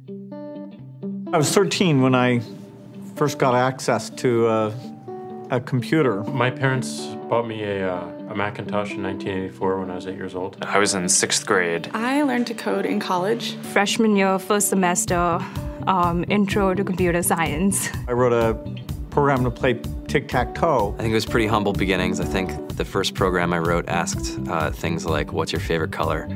I was 13 when I first got access to a computer. My parents bought me a Macintosh in 1984 when I was 8 years old. I was in 6th grade. I learned to code in college. Freshman year, first semester, intro to computer science. I wrote a program to play tic-tac-toe. I think it was pretty humble beginnings. I think the first program I wrote asked things like, what's your favorite color?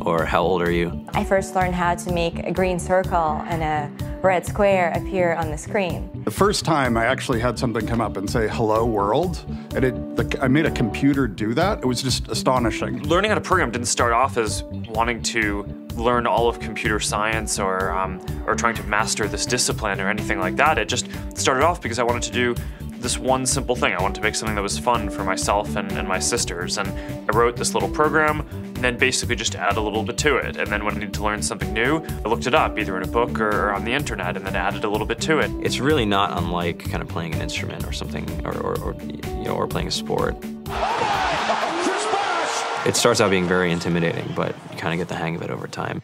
Or how old are you? I first learned how to make a green circle and a red square appear on the screen. The first time I actually had something come up and say, hello world, and I made a computer do that. It was just astonishing. Learning how to program didn't start off as wanting to learn all of computer science or trying to master this discipline or anything like that. It just started off because I wanted to do this one simple thing. I wanted to make something that was fun for myself and my sisters. And I wrote this little program and then basically just add a little bit to it. And then when I needed to learn something new, I looked it up either in a book or on the internet and then added a little bit to it. It's really not unlike kind of playing an instrument or something, or playing a sport. It starts out being very intimidating, but you kind of get the hang of it over time.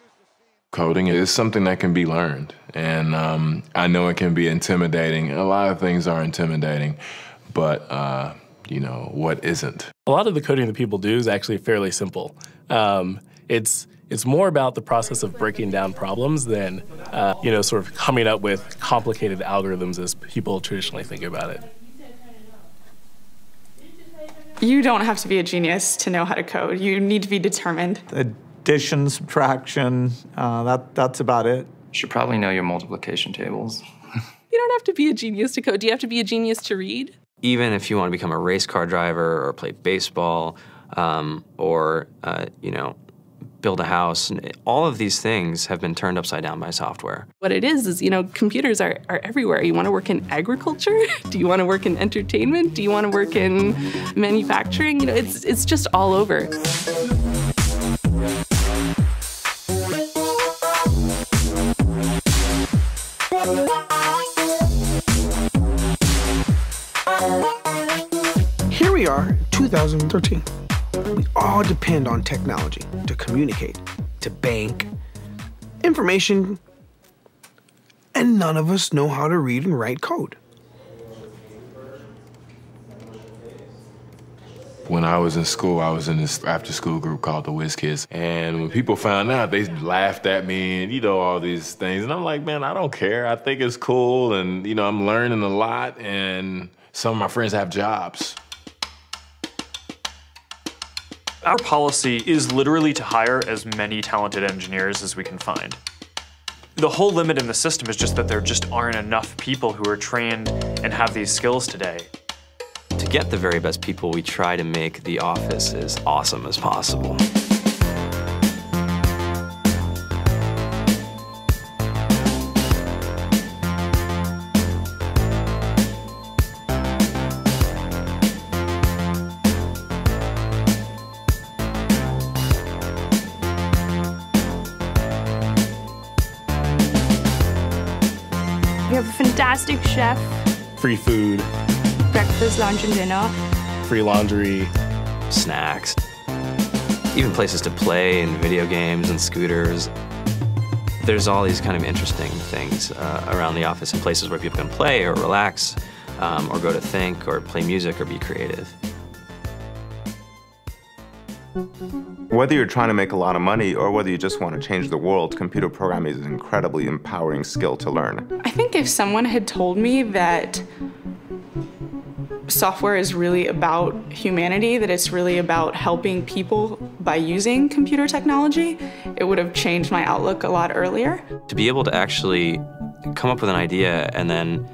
Coding is something that can be learned, and I know it can be intimidating. A lot of things are intimidating, but you know, what isn't? A lot of the coding that people do is actually fairly simple. It's more about the process of breaking down problems than sort of coming up with complicated algorithms as people traditionally think about it. You don't have to be a genius to know how to code. You need to be determined. Addition, subtraction, that's about it. You should probably know your multiplication tables. You don't have to be a genius to code. Do you have to be a genius to read? Even if you want to become a race car driver or play baseball or build a house, all of these things have been turned upside down by software. What it is, computers are everywhere. You want to work in agriculture? Do you want to work in entertainment? Do you want to work in manufacturing? It's just all over. Here we are, 2013. We all depend on technology to communicate, to bank, information, and none of us know how to read and write code. When I was in school, I was in this after-school group called the Whiz Kids, and when people found out, they laughed at me and, all these things. And I'm like, man, I don't care. I think it's cool, and, I'm learning a lot, and some of my friends have jobs. Our policy is literally to hire as many talented engineers as we can find. The whole limit in the system is just that there just aren't enough people who are trained and have these skills today. To get the very best people, we try to make the office as awesome as possible. We have a fantastic chef. Free food, Breakfast, lunch, and dinner. free laundry, snacks, even places to play and video games and scooters. There's all these kind of interesting things around the office and places where people can play or relax or go to think or play music or be creative. Whether you're trying to make a lot of money or whether you just want to change the world, computer programming is an incredibly empowering skill to learn. I think if someone had told me that software is really about humanity, that it's really about helping people by using computer technology, it would have changed my outlook a lot earlier. To be able to actually come up with an idea and then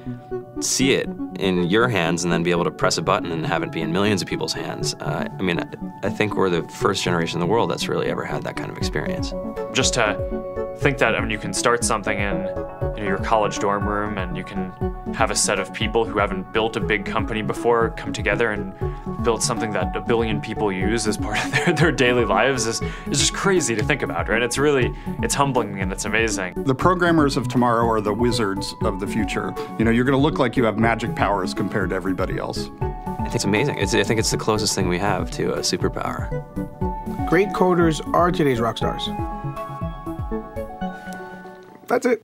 see it in your hands and then be able to press a button and have it be in millions of people's hands. I think we're the first generation in the world that's really ever had that kind of experience. Just to think that, you can start something in your college dorm room and you can have a set of people who haven't built a big company before come together and build something that 1 billion people use as part of their daily lives is just crazy to think about, right? It's humbling and it's amazing. The programmers of tomorrow are the wizards of the future. You're going to look like you have magic powers compared to everybody else. I think it's amazing. I think it's the closest thing we have to a superpower. Great coders are today's rock stars. That's it.